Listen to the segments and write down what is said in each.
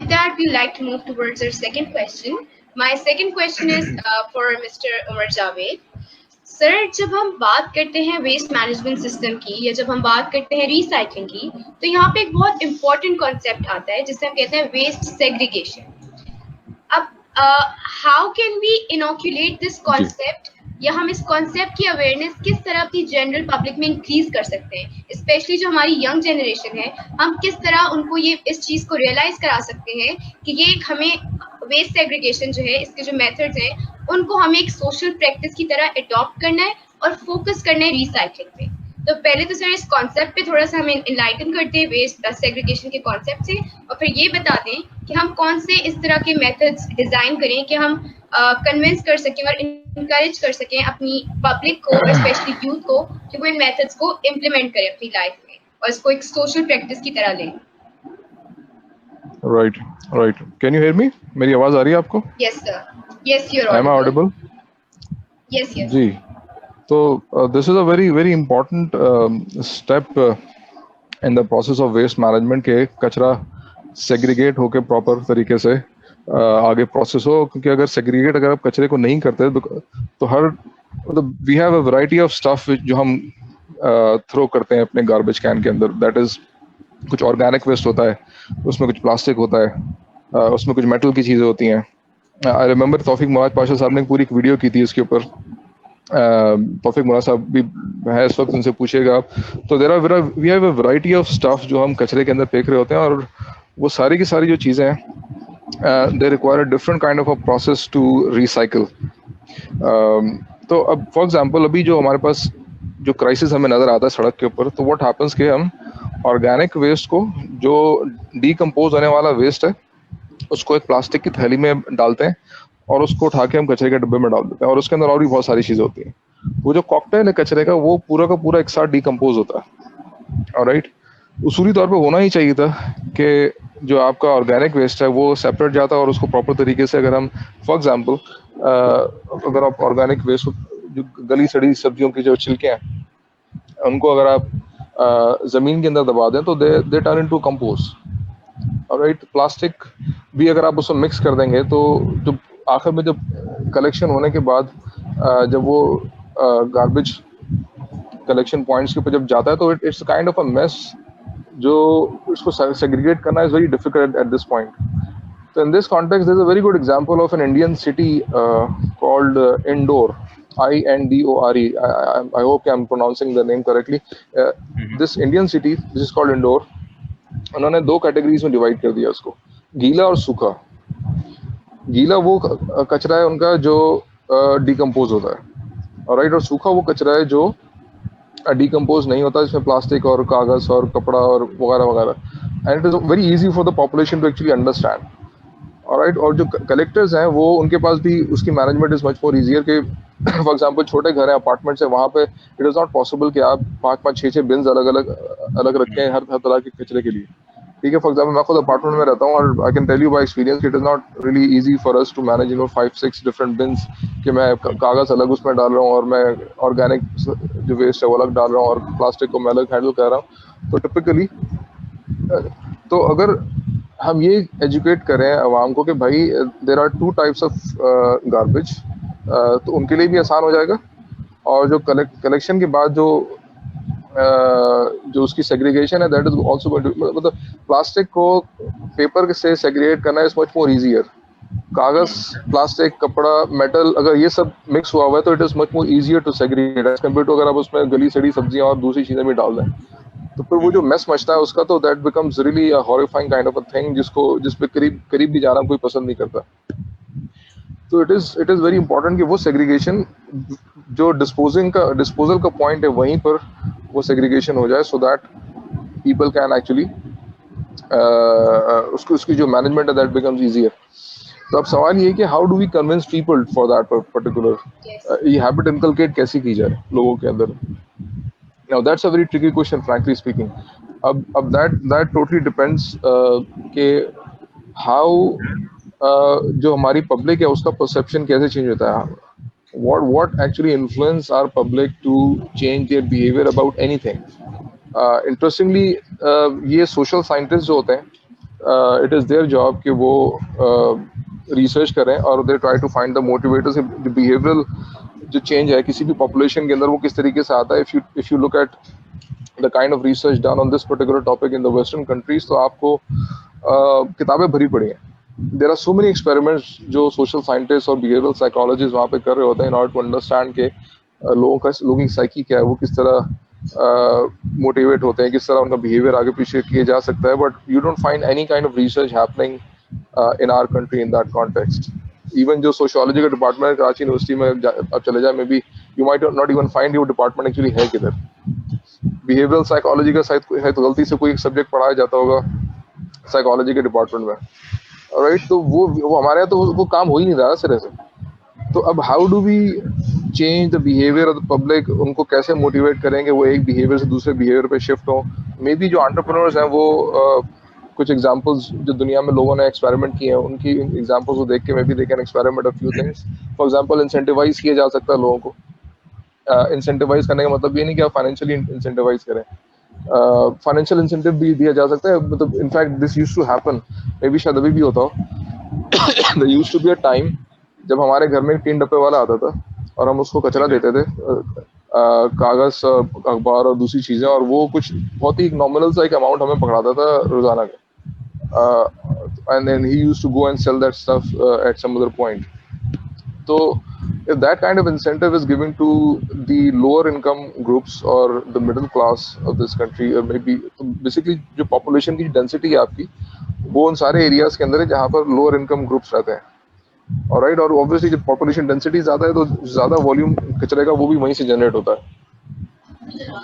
that, we like to move towards our second question. My second question is for Mr. Umar Javed. Sir, जब हम बात करते हैं waste management system की या जब हम बात करते हैं रिसाइकलिंग की, तो यहाँ पे एक बहुत इंपॉर्टेंट कॉन्सेप्ट आता है जिसे हम कहते हैं वेस्ट सेग्रीगेशन. अब how can we inoculate this concept, या हम इस कॉन्सेप्ट की अवेयरनेस किस तरह अपनी जनरल पब्लिक में इंक्रीज कर सकते हैं, स्पेशली जो हमारी यंग जनरेशन है, हम किस तरह उनको ये इस चीज को रियलाइज करा सकते हैं कि ये एक हमें वेस्ट सेग्रीगेशन जो है, इसके जो मेथड्स हैं, उनको हमें एक सोशल प्रैक्टिस की तरह अडॉप्ट करना है और फोकस करना है रिसाइकलिंग पे. तो पहले तो सर इस कॉन्सेप्ट पे थोड़ा सा हमें इनलाइटन करते हैं वेस्ट सेग्रीगेशन के कॉन्सेप्ट से, और फिर ये बता दें कि हम कौन से इस तरह के मेथड्स डिजाइन करें कि हम कन्विंस कर सकें और इनकरेज कर सकें अपनी पब्लिक को, स्पेशली यूथ को, कि वो इन मेथड्स को इम्प्लीमेंट करें अपनी लाइफ में और इसको एक सोशल प्रैक्टिस की तरह लें. Right right. Can you hear me? मेरी आवाज आ रही है आपको? Yes sir. Yes, you are am I audible? Yes yes जी. तो this is a very very important step in the process of waste management के कचरा सेग्रीगेट होके प्रॉपर तरीके से आगे प्रोसेस हो, क्योंकि अगर सेग्रीगेट अगर आप कचरे को नहीं करते तो हर मतलब we have a variety of stuff जो हम थ्रो करते हैं अपने गार्बेज कैन के अंदर. दैट इज कुछ ऑर्गेनिक वेस्ट होता है, उसमें कुछ प्लास्टिक होता है, उसमें कुछ मेटल की चीज़ें होती हैं. आई रिमेंबर तौफीक मुराद पाशा साहब ने पूरी एक वीडियो की थी इसके ऊपर. तौफीक मुराद साहब भी है इस वक्त, उनसे पूछिएगा आप. तो we have a variety of stuff जो हम कचरे के अंदर फेंक रहे होते हैं, और वो सारी की सारी जो चीज़ें हैं they require a different kind of a process to recycle. तो अब फॉर एग्जांपल अभी जो हमारे पास जो क्राइसिस हमें नज़र आता है सड़क के ऊपर, तो व्हाट हैपेंस कि हम ऑर्गेनिक वेस्ट को, जो डीकम्पोज होने वाला वेस्ट है, उसको एक प्लास्टिक की थैली में डालते हैं और उसको उठा के हम कचरे के डब्बे में डाल देते हैं, और उसके अंदर और भी बहुत सारी चीज़ें होती हैं. वो जो कॉकटेल है कचरे का, वो पूरा का पूरा एक साथ डीकम्पोज होता है. ऑलराइट. उसूली तौर पे होना ही चाहिए था कि जो आपका ऑर्गेनिक वेस्ट है वो सेपरेट जाता है, और उसको प्रॉपर तरीके से अगर हम फॉर एग्जांपल अगर आप ऑर्गेनिक वेस्ट, जो गली सड़ी सब्जियों की जो छिलके हैं, उनको अगर आप ज़मीन के अंदर दबा दें तो they turn into compost. Alright. Plastic भी अगर आप उसमें मिक्स कर देंगे तो जब आखिर में जब कलेक्शन होने के बाद जब वो गार्बेज कलेक्शन पॉइंट्स के ऊपर जब जाता है तो it's kind of a mess, जो इसको सेग्रीगेट करना is very difficult at this point. So in this context, there's a very good example of an Indian city called Indore, Indore. I hope I'm pronouncing the name correctly. This Indian city, this is called Indore. उन्होंने दो categories में divide कर दिया उसको, गीला और सूखा. गीला वो कचरा है उनका जो डिकम्पोज होता है, राइट, और सूखा वो कचरा है जो डिकम्पोज नहीं होता, जिसमें प्लास्टिक और कागज और कपड़ा और वगैरह वगैरह. And it is very easy for the population to actually understand. Alright. और जो कलेक्टर्स हैं वो, उनके पास भी उसकी management is much more easier के फॉर एग्जांपल छोटे घर हैं, अपार्टमेंट्स हैं, वहाँ पे इट इज़ नॉट पॉसिबल कि आप 5-5, 6-6 बिन्स अलग रखें हर तरह के कचरे के लिए. ठीक है. फॉर एग्जांपल मैं खुद अपार्टमेंट में रहता हूँ और I can tell you by experience it is not really easy for us to manage 5-6 different bins, कि मैं कागज़ अलग उसमें डाल रहा हूँ और मैं ऑर्गेनिक जो वेस्ट है वो अलग डाल रहा हूँ और प्लास्टिक को मैं अलग हैंडल कर रहा हूँ. तो टिपिकली तो अगर हम ये एजुकेट करें आवाम को कि भाई there are 2 types of garbage, तो उनके लिए भी आसान हो जाएगा. और जो कलेक्शन के बाद जो उसकी सेग्रीगेशन है, दैट इज आल्सो मतलब प्लास्टिक को पेपर से सेग्रीगेट करना इज मच मोर ईजियर. कागज, प्लास्टिक, कपड़ा, मेटल, अगर ये सब मिक्स हुआ हुआ है तो it is much more easier to segregate as compare to अगर आप उसमें गली सड़ी सब्जियां और दूसरी चीजें भी डाल दें, तो फिर वो जो मेस मचता है उसका, तो that becomes really a horrifying kind of a thing, जिस पे करीब भी जाना कोई पसंद नहीं करता. तो इट इज वेरी इंपॉर्टेंट कि वो सेग्रीगेशन जो डिस्पोजल का पॉइंट है वहीं पर वो सेग्रीगेशन हो जाए, so that people can actually उसकी जो मैनेजमेंट है दैट बिकम्स ईजियर. तो अब सवाल ये है कि how do we convince people for that particular ये हैबिट इनकलकेट कैसी की जाए लोगों के अंदर. Now that's a very tricky question, frankly speaking. अब that totally depends कि how जो हमारी पब्लिक है उसका परसेप्शन कैसे चेंज होता है. What actually influence our public to change their behavior about anything. Interestingly, ये सोशल साइंटिस्ट जो होते हैं it is their job कि वो research करें और they try to find the motivators. The behavioral जो change है किसी भी population के अंदर वो किस तरीके से आता है. If you look at the kind of research done on this particular topic in the Western countries, तो आपको किताबें भरी पड़ी हैं. There are so many experiments जो social scientists और behavioral psychologists वहाँ पे कर रहे होते हैं in order to understand के लोगों की psyche क्या है, वो किस तरह मोटिवेट होते हैं, किस तरह उनका बिहेवियर आगे पीछे किया जा सकता है. But you don't find any kind of research happening in our country in that context. Even जो सोशियोलॉजी का डिपार्टमेंट है कराची यूनिवर्सिटी में आप चले जाए, maybe you might not even find your department actually है किधर. बिहेवियरल साइकोलॉजी का शायद तो गलती से कोई एक सब्जेक्ट पढ़ाया जाता होगा साइकोलॉजी के डिपार्टमेंट में, राइट. तो वो हमारे यहाँ तो वो काम हो ही नहीं रहा सिरे से. तो अब how do we change the behaviour of the public, उनको कैसे मोटिवेट करेंगे वो एक बिहेवियर से दूसरे बिहेवियर पे शिफ्ट हो. मे बी जो एंटरप्रेन्योर्स हैं वो कुछ एग्जांपल्स जो दुनिया में लोगों ने एक्सपेरिमेंट किए हैं उनकी एग्जांपल्स को देख के maybe they can experiment a few things. For example incentivise किया जा सकता है लोगों को. इंसेंटिवाइज करने का मतलब ये नहीं कि आप फाइनेंशियली इंसेंटिवाइज करें, फाइनेंशियल इंसेंटिव भी दिया जा सकता है. मतलब in fact this used to happen, maybe शायद अभी भी होता हो. There used to be a time जब हमारे घर में 3 डब्बे वाला आता था और हम उसको कचरा देते थे, कागज, अखबार और दूसरी चीजें, और वो कुछ बहुत ही नॉमिनल सा एक अमाउंट हमें पकड़ाता था रोजाना का. And then he used to go and sell that stuff at some other point. तो if that kind of incentive is given to the lower income groups or the middle class of this country, or maybe basically जो population की density है आपकी वो उन सारे areas के अंदर है जहाँ पर lower income groups रहते हैं. Alright, और obviously जब population density ज़्यादा है तो ज़्यादा volume कचरे का वो भी वहीं से generate होता है.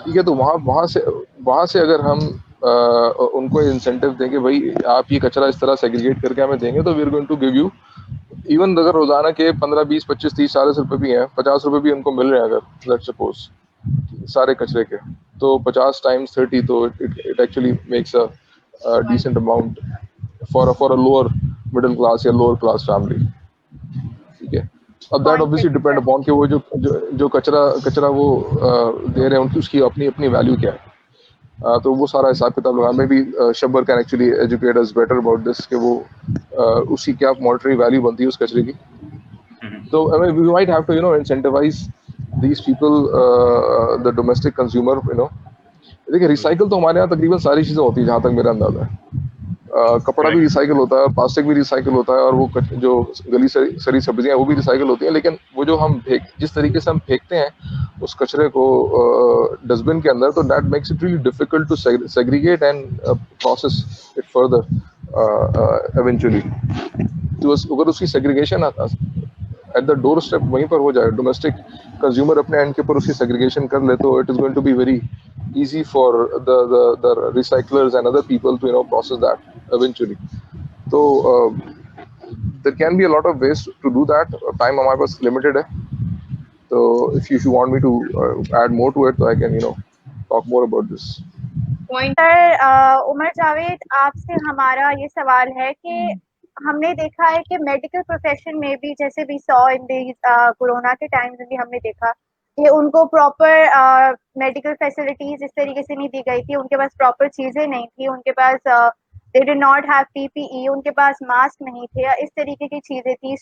ठीक है, तो वहाँ से अगर हम उनको इंसेंटिव देंगे, भाई आप ये कचरा इस तरह सेग्रीगेट करके हमें देंगे तो we are going to give you, even अगर रोजाना के 15, 20, 25, 30, 40 रुपए भी हैं, 50 रुपए भी उनको मिल रहे हैं अगर लेट्स सपोज सारे कचरे के, तो 50 टाइम्स 30, तो it actually makes a decent amount for a lower middle class या लोअर क्लास फैमिली. ठीक है, अब दैट ऑब्वियसली डिपेंड अपॉन कि वो जो कचरा वो दे रहे हैं उनकी उसकी अपनी वैल्यू क्या है. तो वो सारा हिसाब किताब लगा. May be Shabbar can actually educate us better about this कि वो उसकी क्या मॉनेटरी वैल्यू बनती है उस कचरे की. तो I mean we might have to incentivise these people, the domestic consumer. देखिए रिसाइकल तो हमारे यहाँ तकरीबन सारी चीज़ें होती है जहाँ तक मेरा अंदाजा है. कपड़ा भी रिसाइकिल होता है, प्लास्टिक भी रिसाइकिल होता है, और वो जो गली सरी सब्जियां वो भी रिसाइकिल होती हैं. लेकिन वो जो हम जिस तरीके से हम फेंकते हैं उस कचरे को डस्टबिन के अंदर, तो that makes it really difficult to segregate and process it further eventually. तो अगर उसकी segregation at the doorstep वहीं पर हो जाए, डोमेस्टिक कंज्यूमर अपने एंड के ऊपर उसकी सेग्रीगेशन कर ले, तो it is going to be very easy for the recyclers and other people to process that eventually. So there can be a lot of ways to do that. Time हमारे पास limited है, so if you want me to add more to it, I can talk more about this. Sir Umar Javed, आपसे हमारा ये सवाल है कि हमने देखा है कि मेडिकल प्रोफेशन में भी, जैसे we saw in the corona के टाइम्स में भी हमने देखा कि उनको प्रॉपर मेडिकल फैसिलिटीज इस तरीके से नहीं दी गई थी, उनके पास प्रॉपर चीजें नहीं थी, उनके पास they did not have PPE, उनके पास मास्क नहीं थे, इस तरीके की चीजें थी,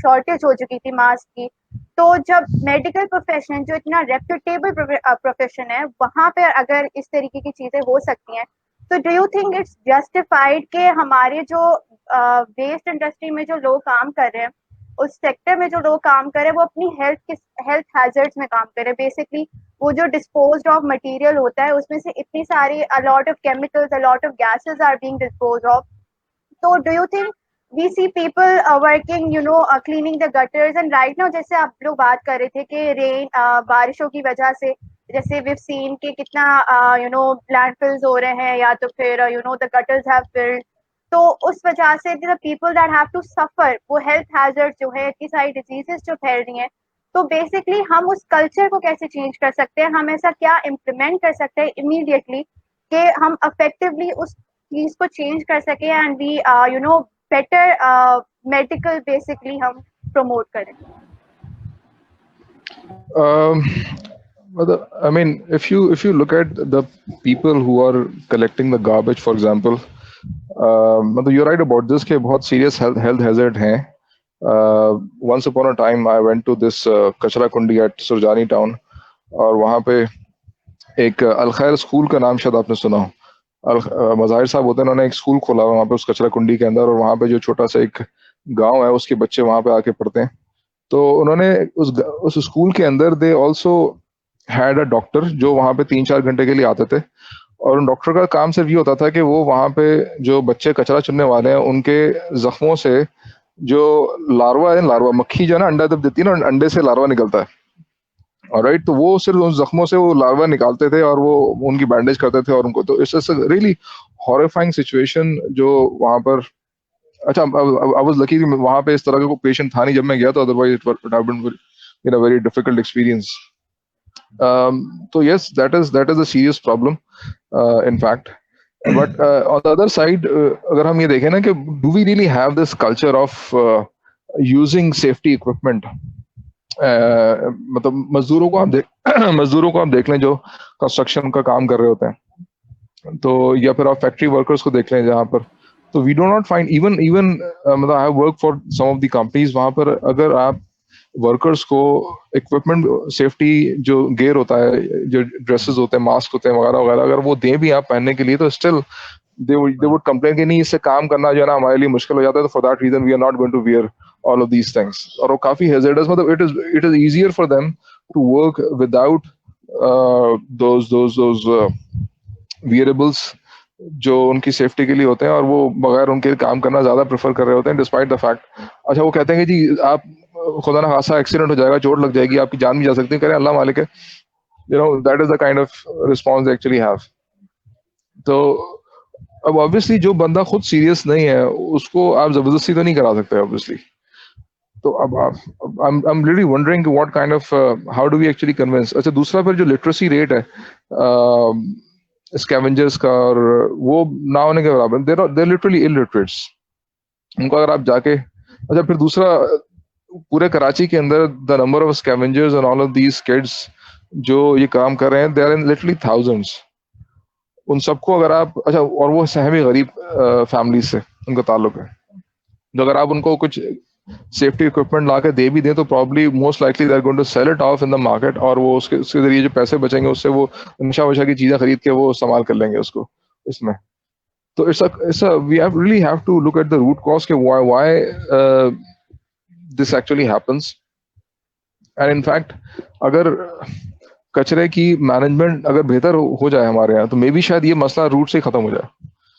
शॉर्टेज हो चुकी थी मास्क की. तो जब मेडिकल प्रोफेशन जो इतना रेप्यूटेबल प्रोफेशन है वहां पर अगर इस तरीके की चीजें हो सकती हैं, तो do you think it's justified कि हमारे जो वेस्ट इंडस्ट्री में जो लोग काम कर रहे हैं, उस सेक्टर में जो लोग काम कर रहे हैं, वो अपनी हेल्थ हैजर्ड्स में काम कर रहे हैं. बेसिकली वो जो डिस्पोज्ड ऑफ मटेरियल होता है उसमें से इतनी सारी a lot of chemicals, a lot of gases are being disposed of. तो do you think we see people working cleaning the gutters, and right now जैसे आप लोग बात कर रहे थे कि रेन बारिशों की वजह से जैसे वी हैव सीन कि कितना लैंडफिल्स हो रहे हैं, या तो फिर द गटर्स हैव फिल्ड, तो उस वजह से the people that have to suffer वो हेल्थ हैजर्ड जो है, इतनी सारी डिजीजेस जो फैल रही हैं. तो बेसिकली हम उस कल्चर को कैसे चेंज कर सकते हैं, हम ऐसा क्या इम्प्लीमेंट कर सकते हैं इमीडिएटली कि हम इफेक्टिवली उस चीज को चेंज कर सके and we better medical basically हम प्रमोट करें. I mean, if you look at the people who are collecting the garbage, for example, मतलब you're right about this कि बहुत serious health hazard हैं. Once upon a time I went to this कचरा कुंडी at Surjani town, और वहाँ पे एक अलखैर स्कूल का नाम शायद आपने सुना हो. मज़ाहिर साहब होते हैं, उन्होंने एक स्कूल खोला वहाँ पे उस कचरा कुंडी के अंदर, और वहाँ पे जो छोटा सा एक गांव है उसके बच्चे वहाँ पे आके पढ़ते हैं. तो उन्होंने उस स्कूल के अंदर they also had a doctor जो वहाँ पे 3-4 घंटे के लिए आते थे, और उन डॉक्टर का काम सिर्फ ये होता था कि वो वहाँ पे जो बच्चे कचरा चुनने वाले हैं उनके जख्मों से जो लार्वा है, लार्वा मक्खी जो है ना अंडा जब देती है ना, अंडे से लार्वा निकलता है, ऑलराइट, तो वो सिर्फ उन जख्मों से वो लार्वा निकालते थे और वो उनकी बैंडेज करते थे और उनको. तो it's a really horrifying situation जो वहाँ पर. अच्छा, आई वाज लकी वहाँ पे इस तरह का कोई पेशेंट था नहीं जब मैं गया, तो otherwise it would have been a very difficult experience. So yes, that is a serious problem, in fact. But on the other side, अगर हम ये देखें ना कि do we really have this culture of using safety equipment? मतलब मजदूरों को आप देख लें जो कंस्ट्रक्शन का काम कर रहे होते हैं, तो या फिर आप फैक्ट्री वर्कर्स को देख लें जहाँ पर, तो we do not find even मतलब I have work for some of the companies, वहाँ पर अगर आप वर्कर्स को इक्विपमेंट सेफ्टी जो गेयर होता है, जो ड्रेसेस होते हैं, मास्क होते हैं वगैरह वगैरह, अगर वो दें भी आप पहनने के लिए, तो स्टिल दे वुड कंप्लेन कि नहीं इससे काम करना जो है ना हमारे लिए मुश्किल हो जाता है, तो for that reason we are not going to wear all of these things. और वो काफी हेजेडस, मतलब it is easier for them to work without those wearables जो उनकी सेफ्टी के लिए होते हैं, और वो बगैर उनके काम करना ज्यादा प्रेफर कर रहे होते हैं डिस्पाइट द फैक्ट. अच्छा, वो कहते हैं कि जी आप खुदा ना खासा एक्सीडेंट हो जाएगा, चोट लग जाएगी, आपकी जान भी जा सकती है, करें अल्लाह मालिक है, you know, that is the kind of response they actually have. तो अब ऑब्वियसली जो बंदा खुद सीरियस नहीं है उसको आप जबरदस्ती तो नहीं करा सकते ऑब्वियसली. तो अब I am really wondering what kind of how do we actually convince. अच्छा, दूसरा फिर जो लिटरेसी रेट है स्कैवेंजर्स का, और वो ना होने के बराबर, देर लिटरली इलिटरेट्स. उनको अगर आप जाके, अच्छा फिर दूसरा, पूरे कराची के अंदर the number of scavengers and all of these kids जो ये काम कर रहे हैं, they are in literally thousands. उन सबको अगर आप, अच्छा, और वो सहमी गरीब फैमिली से उनका ताल्लुक है, तो अगर आप उनको कुछ सेफ्टी इक्विपमेंट ला के दे भी दें, तो probably most likely they are going to sell it off in the market, और वो उसके जरिए जो पैसे बचेंगे उससे वो नशा वशा की चीजें खरीद के वो इस्तेमाल कर लेंगे उसको इसमें. तो it's we really have to look at the root cause के why this actually happens. And in fact अगर कचरे की मैनेजमेंट अगर बेहतर हो जाए हमारे यहाँ, तो मे बी शायद ये मसला रूट से खत्म हो जाए.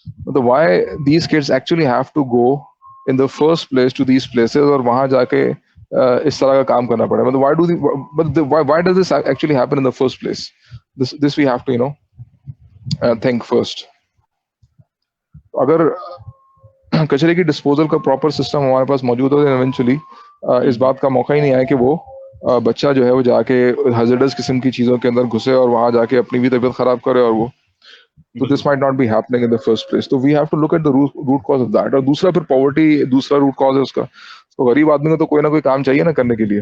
मतलब why these kids actually have to go in the first place to these places, और वहां जाके इस तरह का काम करना पड़े. मतलब why does this actually happen in the first place? This we have to think first. अगर कचरे की डिस्पोजल का प्रॉपर सिस्टम हमारे पास मौजूद हो, तो इवेंचुअली इस बात का मौका ही नहीं आया कि वो बच्चा जो है वो जाके हैजर्डस किस्म की चीजों के अंदर घुसे और वहां जाके अपनी भी तबीयत खराब करे, और वो, तो this might not be happening in the first place. तो we have to look at the root cause of that. और दूसरा फिर पॉवर्टी दूसरा रूट कॉज है उसका. तो गरीब आदमी को तो कोई ना कोई काम चाहिए ना करने के लिए.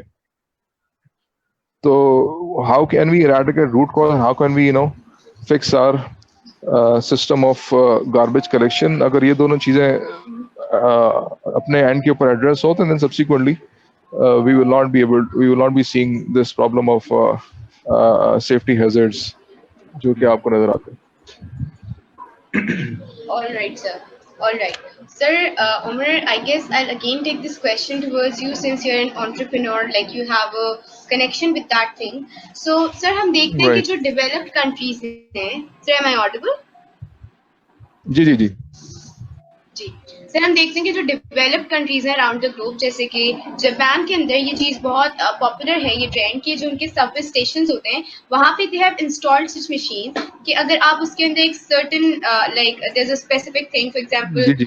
तो how can we eradicate root cause, how can we fix our system of garbage collection? अगर ये दोनों चीजें अपने एंड के ऊपर एड्रेस हो, तो then subsequently we will not be seeing this problem of safety hazards जो कि आपको नजर आते हैं. All right, sir. All right, sir. Umar, I guess I'll again take this question towards you since you're an entrepreneur, like you have a connection with that thing. So, sir, हम देखते हैं कि जो developed countries हैं, sir, am I audible? जी जी जी जी सर, हम देखते हैं कि जो डेवलप्ड कंट्रीज हैं अराउंड द ग्लोब, जैसे कि जापान के अंदर ये चीज़ बहुत पॉपुलर है, ये ट्रेंड कि जो उनके सबवे स्टेशंस होते हैं वहाँ पे they have installed such machine कि अगर आप उसके अंदर एक certain like there is a specific thing, for example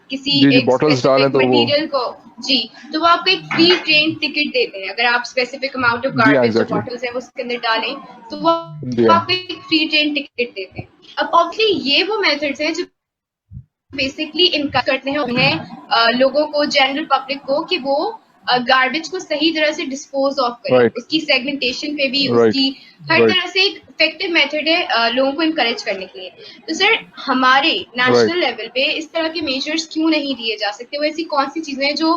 किसी एक स्पेसिफिक मटेरियल को, जी, तो वो आपको एक फ्री ट्रेन टिकट देते हैं. अगर आप स्पेसिफिक अमाउंट ऑफ गार्बेज जो बॉटल्स है वो उसके अंदर डालें, तो वो आपको एक फ्री ट्रेन टिकट देते हैं. अब ऑब्वियसली ये वो मेथड्स हैं जो बेसिकली इनकरेज करते हैं लोगों को, जनरल पब्लिक को, कि वो गार्बेज को सही तरह से डिस्पोज ऑफ करें, Right. उसकी सेगमेंटेशन पे भी Right. उसकी हर Right. तरह से एक इफेक्टिव मेथड है लोगों को इनकरेज करने के लिए। तो सर हमारे नेशनल लेवल पे इस तरह के मेजर्स क्यों नहीं लिए जा सकते? वो ऐसी कौन सी चीजें हैं जो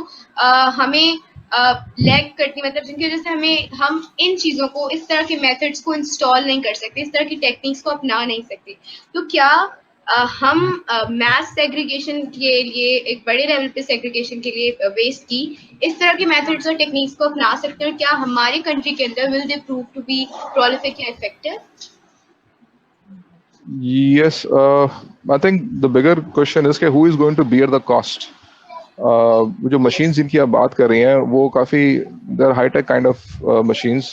हमें लैग करती, मतलब जिनकी वजह से हम इन चीजों को, इस तरह के मेथड्स को इंस्टॉल नहीं कर सकते, इस तरह की टेक्निक्स को अपना नहीं सकते? तो क्या हम मैथ सेग्रीगेशन के लिए, एक बड़े लेवल पे सेग्रीगेशन के लिए वेस्ट की इस तरह के मेथड्स और टेक्निक्स को अपना सकते हैं? और क्या हमारे कंट्री के अंदर will they prove to be prolific and effective? Yes, I think the bigger question is कि who is going to bear the cost? जो machines जिनकी आप बात कर रही हैं वो काफ़ी they're high tech kind of machines,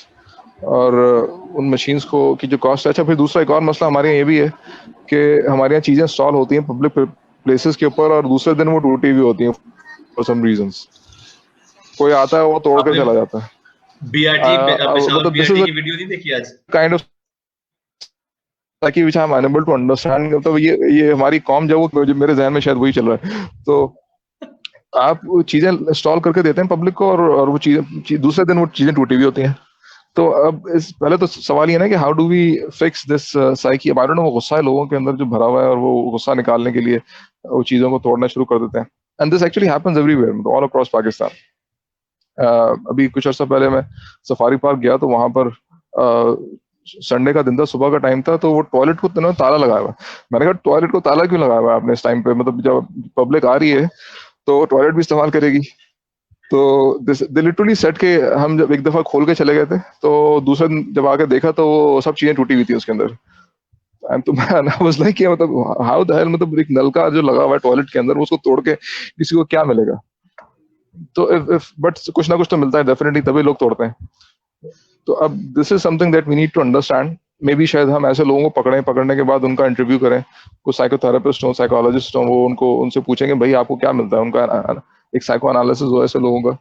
और उन machines को की जो cost है। अच्छा, फिर दूसरा एक और मसला हमारे यहाँ ये भी है कि हमारे यहाँ चीज़ें इंस्टॉल होती हैं पब्लिक प्लेसेस के ऊपर और दूसरे दिन वो टूटी हुई होती हैं for some reasons। कोई आता है वो तोड़ के चला जाता है। मतलब this is a वीडियो नहीं देखी आज? kind of ताकि which I'm unable to understand। मतलब ये हमारी कॉम जब वो मेरे जहन में शायद वही चल रहा है। तो आप वो चीजें इंस्टॉल करके देते हैं पब्लिक को और वो चीजें दूसरे दिन वो चीजें टूटी हुई होती हैं। तो अब पहले तो सवाल ये ना कि how do we fix this psyche. अब आई डोंट नो वो गुस्सा है लोगों के अंदर जो भरा हुआ है और वो गुस्सा निकालने के लिए वो चीजों को तोड़ना शुरू कर देते हैं। And this actually happens everywhere all across Pakistan. अभी कुछ अर्सा पहले मैं सफारी पार्क गया तो वहां पर संडे का दिन था, सुबह का टाइम था, तो वो टॉयलेट को ताला लगाया हुआ। मैंने कहा टॉयलेट को ताला क्यों लगाया हुआ है आपने इस टाइम पे? मतलब जब पब्लिक आ रही है तो टॉयलेट भी इस्तेमाल करेगी। तो दे लिटरली सेट के हम जब एक दफा खोल के चले गए थे तो दूसरे दिन जब आके देखा तो वो सब चीजें टूटी हुई थी उसके अंदर। तो मैं वाज लाइक मतलब हाउ द हेल, मतलब एक नलका जो लगा हुआ है टॉयलेट के अंदर उसको तोड़ के किसी को क्या मिलेगा? तो इफ बट कुछ ना कुछ तो मिलता है डेफिनेटली, तभी लोग तोड़ते हैं। तो अब this is something that we need to understand. Maybe शायद हम ऐसे लोगों को पकड़ने के बाद उनका इंटरव्यू करें, कुछ साइकोथेरेपिस्ट हो, साइकोलॉजिस्ट हो, वो उनसे पूछेंगे भाई आपको क्या मिलता है, उनका एक साइको एनालिसिस हो ऐसे लोगों का।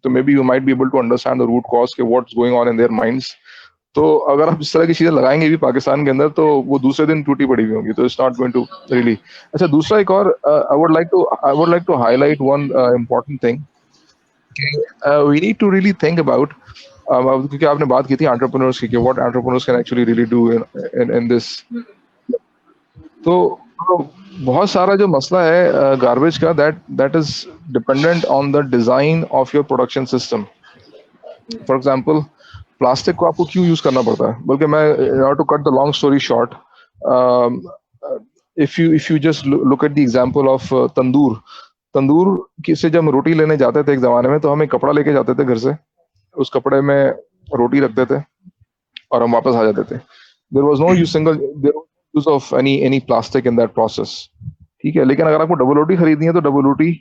तो maybe you might be able to understand the root cause के what's going on in their minds. तो अगर आप इस तरह की चीजें लगाएंगे भी पाकिस्तान के अंदर तो वो दूसरे दिन टूटी पड़ी हुई होंगी। तो it's not going to really. अच्छा, दूसरा एक और I would like to highlight one important thing. We need to really think about, क्योंकि आपने बात की थी एंटरप्रेन्योर्स की, what entrepreneurs can actually really do in this. तो बहुत सारा जो मसला है गार्बेज का, that is dependent on the design of your production system. For example plastic को आपको क्यों यूज करना पड़ता है? बल्कि मैं to cut the long story short, if you just look at the example of tandoor से जब हम रोटी लेने जाते थे एक जमाने में, तो हम एक कपड़ा लेके जाते थे घर से, उस कपड़े में रोटी रखते थे और हम वापस आ जाते थे। There was no use of any plastic in that process. ठीक है, लेकिन अगर आपको डबल रोटी खरीदनी है तो डबल रोटी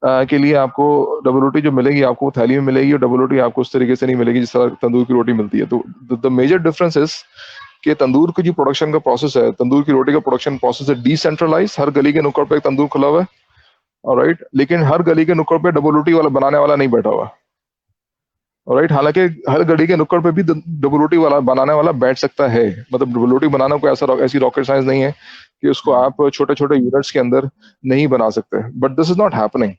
के लिए आपको डबल रोटी जो मिलेगी आपको थैली में मिलेगी, और डबल रोटी आपको उस तरीके से नहीं मिलेगी जिस तरह तंदूर की रोटी मिलती है। तो द मेजर डिफरेंस इज कि तंदूर की जो प्रोडक्शन का प्रोसेस है, तंदूर की रोटी का प्रोडक्शन प्रोसेस है डिसेंट्रलाइज। हर गली के नुक्कड़ पे एक तंदूर खुला हुआ है, ऑलराइट, लेकिन हर गली के नुक्कड़ पे डबल रोटी वाला बनाने वाला नहीं बैठा हुआ, ऑलराइट। हालांकि हर गली के नुक्कड़ पे भी डबल रोटी वाला बनाने वाला बैठ सकता है। मतलब डबल रोटी बनाना कोई ऐसी रॉकेट साइंस नहीं है कि उसको आप छोटे छोटे यूनिट्स के अंदर नहीं बना सकते, but this is not happening,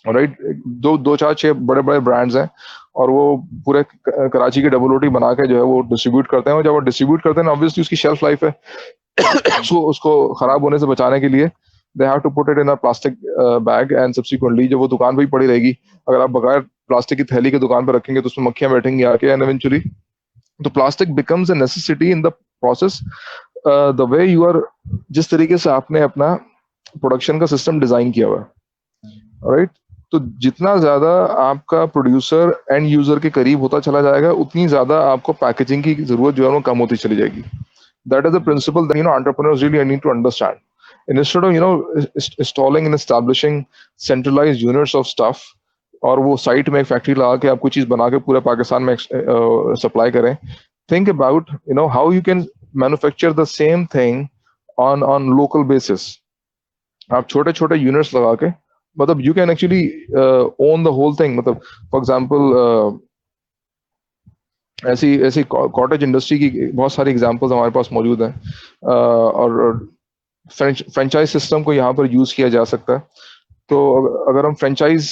alright. दो चार छह बड़े बड़े ब्रांड्स हैं और वो पूरे कराची की डबल रोटी बना के जो है वो डिस्ट्रीब्यूट करते हैं, और जब वो डिस्ट्रीब्यूट करते हैं ऑब्वियसली उसकी शेल्फ लाइफ है उसको खराब होने से बचाने के लिए they have to put it in a plastic bag, and subsequently जब वो दुकान पे ही पड़ी रहेगी, अगर आप बगैर प्लास्टिक की थैली के दुकान पे रखेंगे तो उसमें मक्खियां बैठेंगी आके, एंड eventually तो plastic becomes a necessity in the process। the way you are, जिस तरीके से आपने अपना प्रोडक्शन का सिस्टम डिजाइन किया हुआ है, राइट, तो जितना ज्यादा आपका प्रोड्यूसर एंड यूजर के करीब होता चला जाएगा उतनी ज्यादा आपको पैकेजिंग की जरूरत जो है वो कम होती चली जाएगी। That is the principle that entrepreneurs really need to understand. Instead of installing and establishing centralized units of stuff, और वो साइट में एक फैक्ट्री लगा के आप कोई चीज बना के पूरे पाकिस्तान में सप्लाई करें, think about how you can manufacture the same thing on local basis। आप छोटे छोटे यूनिट्स लगा के, मतलब you can actually own the whole thing। मतलब फॉर एग्जांपल ऐसी कॉटेज इंडस्ट्री की बहुत सारी एग्जांपल्स हमारे पास मौजूद हैं, और फ्रेंचाइज सिस्टम को यहाँ पर यूज किया जा सकता है। तो अगर हम फ्रेंचाइज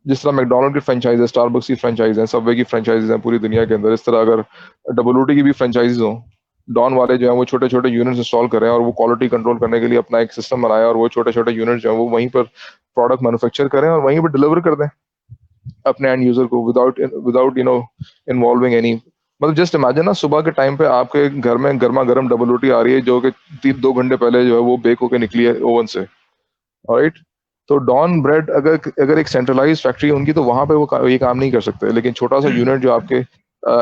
जिस तरह मैकडोनल्ड की फ्रेंचाइज है, स्टारबक्स की फ्रेंचाइज है, सबवे की फ्रेंचाइज है पूरी दुनिया के अंदर, इस तरह अगर WT की भी फ्रेंचाइज हो, डॉन वाले जो है वो छोटे छोटे यूनिट्स इंस्टॉल करें और वो क्वालिटी कंट्रोल करने के लिए अपना एक सिस्टम बनाए और वो छोटे छोटे यूनिट जो है वो वहीं पर प्रोडक्ट मैन्युफैक्चर करें और वहीं पर डिलीवर कर दें अपने एंड यूजर को विदाउट इन्वॉल्विंग एनी, मतलब जस्ट इमेजिन ना, सुबह के टाइम पे आपके घर में गर्मा गर्म WT आ रही है जो कि 3-2 घंटे पहले जो है वो बेक होके निकली है ओवन से, राइट। तो डॉन ब्रेड अगर एक सेंट्रलाइज फैक्ट्री है उनकी, तो वहां पे वो ये काम नहीं कर सकते, लेकिन छोटा सा यूनिट जो आपके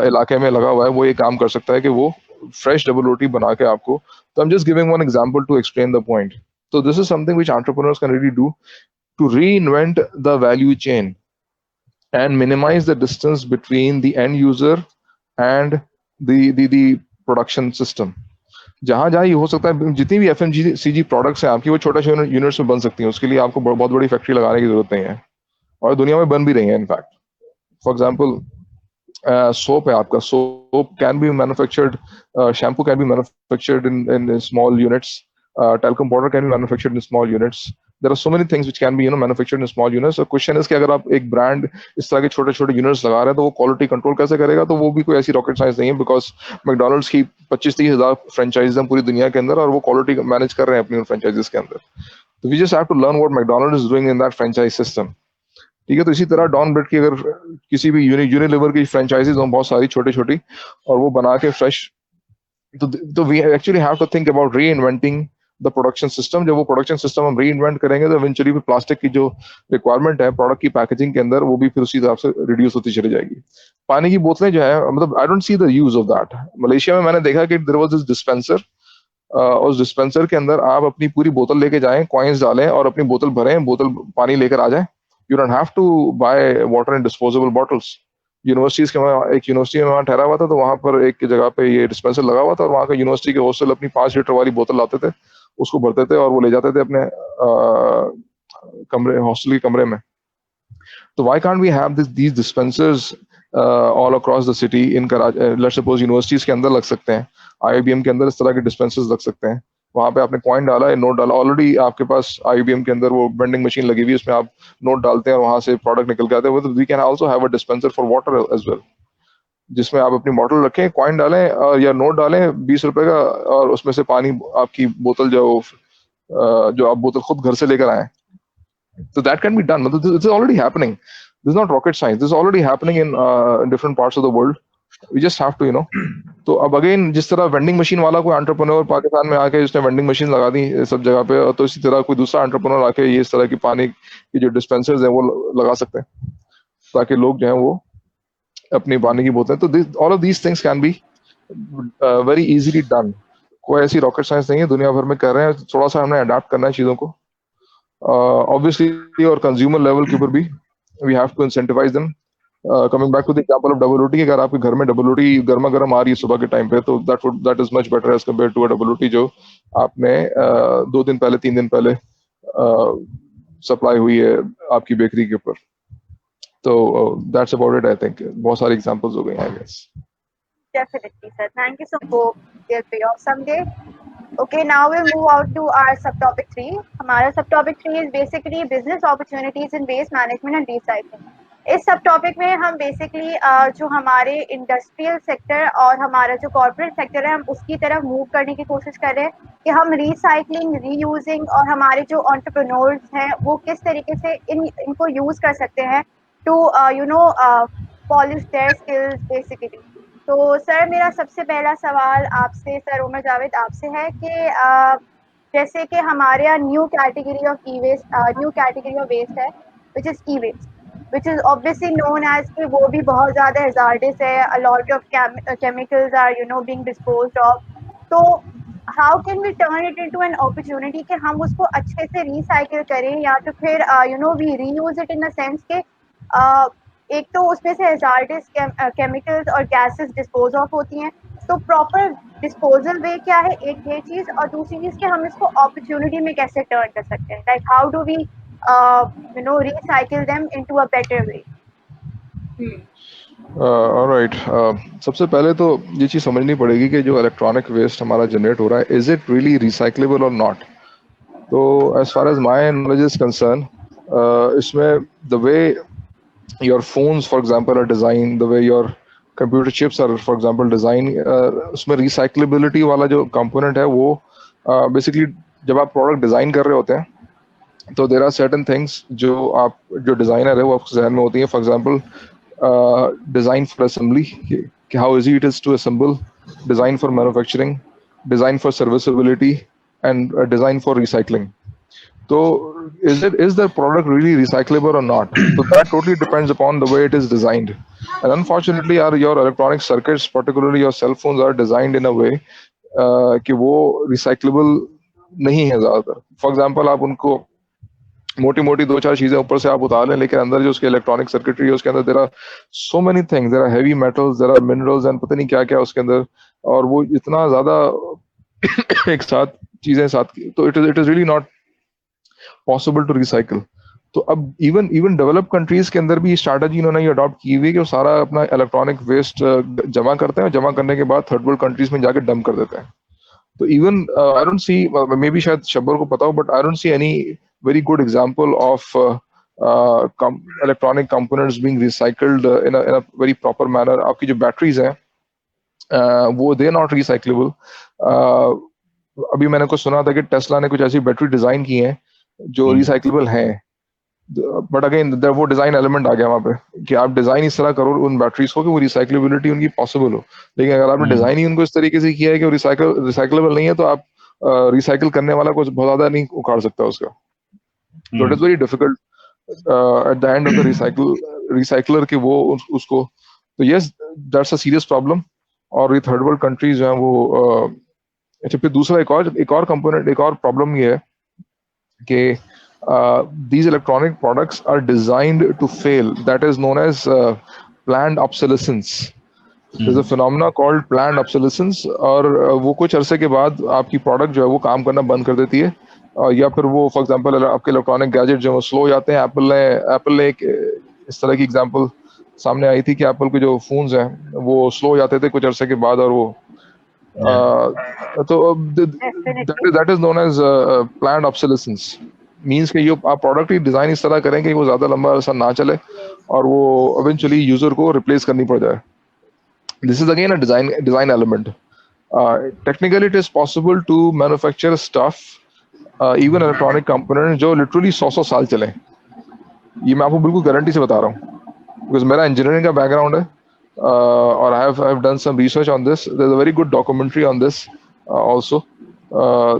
इलाके में लगा हुआ है वो ये काम कर सकता है कि वो फ्रेश WT बना के आपको, तो I am just giving one example to explain the point. So this is something which entrepreneurs can really do to reinvent the value chain and minimize the distance between the end user and the production system. जहां जहां ये हो सकता है, जितनी भी FMCG products हैं आपकी, वो छोटे छोटे यूनिट्स में बन सकती हैं, उसके लिए आपको बहुत बड़ी फैक्ट्री लगाने की जरूरत नहीं है, और दुनिया में बन भी रही है इनफैक्ट। फॉर एग्जांपल सोप है आपका, soap can be manufactured, shampoo can be manufactured in small units, talcum powder can be manufactured in small units. There are so many things which can be manufactured in small units. So question is कि अगर आप एक brand इस तरह के छोटे छोटे units लगा रहे हैं तो वो क्वालिटी कंट्रोल कैसे करेगा? तो वो भी कोई ऐसी रॉकेट साइंस नहीं है, बिकॉज मैकडोनल्ड्स की 25-30 हज़ार फ्रेंचाइज हैं पूरी दुनिया के अंदर और वो क्वालिटी मैनेज कर रहे हैं अपनी फ्रेंचाइजेस के अंदर। तो we just have to learn what McDonald's is doing in that franchise system, ठीक है। तो इसी तरह डॉन ब्रेड की अगर किसी भी यूनिलीवर की फ्रेंचाइजीज हों बहुत सारी छोटी छोटी, और वो बना के फ्रेश, तो we actually have to think about reinventing the production system. जब वो प्रोडक्शन सिस्टम हम री इन्वेंट करेंगे तो इवेंचुअली प्लास्टिक की जो रिक्वायरमेंट है प्रोडक्ट की पैकेजिंग के अंदर, वो भी फिर उसी हिसाब से रिड्यूस होती चली जाएगी। पानी की बोतलें जो है, मतलब I don't see the use of that. Malaysia में मैंने देखा कि देयर वाज दिस डिस्पेंसर, उस डिस्पेंसर के अंदर आप अपनी पूरी बोतल लेके जाएं, कॉइन्स डालें और अपनी बोतल भरें, बोतल पानी लेकर आ जाएं। You don't have to buy water in disposable bottles. Universities के, एक यूनिवर्सिटी में वहाँ ठहरा हुआ था, तो वहाँ पर एक जगह पे ये डिस्पेंसर लगा हुआ था और वहाँ का यूनिवर्सिटी के हॉस्टल अपनी 5 लीटर वाली बोतल लाते थे, उसको भरते थे और वो ले जाते थे अपने कमरे, हॉस्टल के कमरे में। तो why can't we have these dispensers all across the city in Karachi? Let's suppose universities के अंदर लग सकते हैं, IIBM के अंदर इस तरह के डिस्पेंसर्स लग सकते हैं। वहाँ पे आपने कॉइन डाला है, नोट डाला, ऑलरेडी आपके पास IIBM के अंदर वो वेंडिंग मशीन लगी हुई है, उसमें आप नोट डालते हैं और वहाँ से प्रोडक्ट निकल के आते हैं। We can also have a dispenser for water as well, जिसमें आप अपनी बॉटल रखें, कॉइन डालें या नोट डालें 20 रुपए का, और उसमें से पानी आपकी बोतल जो आप बोतल खुद घर से लेकर आए, तो दैट कैन बी डन। मतलब this is already happening, this is not rocket science, this is already happening in different parts of the world. We just have to तो अब अगेन, जिस तरह वेंडिंग मशीन वाला कोई एंटरप्रेन्योर पाकिस्तान में आके जिसने वेंडिंग मशीन लगा दी सब जगह पे, तो इसी तरह कोई दूसरा एंटरप्रेन्योर आके ये इस तरह की पानी की जो डिस्पेंसर्स हैं वो लगा सकते हैं, ताकि लोग जो हैं वो अपनी पानी की बोतलें, तो all of these things can be very easily done. कोई ऐसी रॉकेट साइंस नहीं है, दुनिया भर में कर रहे हैं, थोड़ा सा हमने अडेप्ट करना है चीजों को ऑब्वियसली, और कंज्यूमर लेवल के ऊपर भी we have to incentivise them. Coming back to the example of WT, अगर आपके घर में WT गर्मा गर्म आ रही है सुबह के टाइम पे, तो that is much better as compare to a WT जो आपने 2 दिन पहले 3 दिन पहले सप्लाई हुई है आपकी बेकरी के ऊपर। तो that's about it, I think. बहुत सारे एग्जांपल्स हो गए, I guess. Definitely, sir. Thank you so much. They'll pay off someday. Okay, now we'll move out to our subtopic 3. हमारा subtopic 3 is basically business opportunities in waste management and recycling. इस सब topic में हम basically जो हमारे industrial sector और हमारा जो कॉर्पोरेट सेक्टर है, हम उसकी तरफ मूव करने की कोशिश कर रहे हैं कि हम रिसाइकलिंग, रीयूजिंग और हमारे जो एंटरप्रेन्योर्स हैं वो किस तरीके से इनको यूज़ कर सकते हैं to polish their skills basically. तो सर, मेरा सबसे पहला सवाल आपसे, सर उमर जावेद, आपसे है कि जैसे कि हमारे यहाँ न्यू कैटेगरी ऑफ वेस्ट है, which is e waste, which is obviously known as कि वो भी बहुत ज़्यादा hazardous है, a lot of chemicals are being disposed of. तो how can we turn it into an opportunity कि हम उसको अच्छे से recycle करें, या तो फिर we reuse it in the sense कि एक तो उसमें से hazardous chemicals और gases dispose of होती हैं, तो proper disposal way क्या है, एक ये चीज़, और दूसरी चीज़ कि हम इसको opportunity में कैसे turn कर सकते हैं, like how do we recycle them into a better way. All right. सबसे पहले तो ये चीज समझनी पड़ेगी कि जो इलेक्ट्रॉनिक वेस्ट हमारा जनरेट हो रहा है, इज इट रियली रिसाइक्लेबल और नॉट? तो as far as my knowledge is concern, इसमें the way your phones for example are designed, the way your computer chips are for example designed, उसमें recyclability वाला जो component है वो basically जब आप product design कर रहे होते हैं तो there are certain things जो designer है वो आपके जहन में होती है. For example design for assembly, how easy it is to assemble, design for manufacturing, design for serviceability, and design for recycling. So is the product really recyclable or not? So that totally depends upon the way it is designed. And unfortunately, your electronic circuits, particularly your cell phones, are designed in a way कि वो recyclable नहीं है ज़्यादातर. For example, आप उनको मोटी मोटी दो चार चीजें ऊपर से आप उतार लें, लेकिन अंदर जो उसके इलेक्ट्रॉनिक सर्किटरी है उसके अंदर there are so many things, there are heavy metals, there are minerals and पता नहीं क्या क्या उसके अंदर, और वो इतना ज्यादा एक साथ चीजें साथ, तो it is really not possible to recycle. तो अब इवन डेवलप कंट्रीज के अंदर भी स्ट्रैटेजी इन्होंने ये अडॉप्ट की हुई है कि वो सारा अपना इलेक्ट्रॉनिक वेस्ट जमा करते हैं, जमा करने के बाद थर्ड वर्ल्ड कंट्रीज में जाके डंप कर देते हैं. तो even I don't see, may be शायद शब्बर को पता हो, but I don't see any very good example of electronic components being recycled in a very proper manner. आपकी जो batteries हैं वो they are not recyclable. अभी मैंने कुछ सुना था कि टेस्ला ने कुछ ऐसी बैटरी डिजाइन की हैं जो recyclable हैं, बट अगेन वो डिजाइन एलिमेंट आ गया वहाँ पे कि आप डिजाइन इस तरह करो उन बैटरीज को कि वो रिसाइक्लेबिलिटी उनकी पॉसिबल हो, लेकिन अगर आपने डिजाइन ही उनको इस तरीके से किया है कि वो रिसाइक्लेबल नहीं है तो आप रिसाइकल करने वाला कुछ बहुत ज्यादा नहीं उखाड़ सकता उसका. So it is very difficult at the end of the recycler कि वो उसको, तो yes that's a serious problem. और ये थर्ड वर्ल्ड कंट्रीज जो हैं वो अच्छा, फिर दूसरा एक और कंपोनेंट, एक और प्रॉब्लम ये है कि these electronic products are designed to fail. That is known as planned obsolescence. There's a phenomena called planned obsolescence, और वो कुछ अरसे के बाद आपकी प्रोडक्ट जो है वो काम करना बंद कर देती है, या फिर वो फॉर एग्जांपल आपके इलेक्ट्रॉनिक गैजेट जो सलो हो जाते हैं. एप्पल ने एक इस तरह की एग्जांपल सामने आई थी कि एप्पल के जो फोन्स हैं वो स्लो हो जाते थे कुछ अरसे के बाद, और वो तो that is known as planned obsolescence. Means कि ये आप प्रोडक्ट की डिजाइन इस तरह करें कि वो ज्यादा लंबा अरसा ना चले और वो इवेंचुअली यूजर को रिप्लेस करनी पड़ जाए. This is again a design element. Technically it is possible to manufacture stuff, even electronic component जो लिटरली 100 साल चले. ये मैं आपको बिल्कुल गारंटी से बता रहा हूँ, बिकॉज मेरा इंजीनियरिंग का बैकग्राउंड है और I have done some research on this. There is a very good documentary on this also.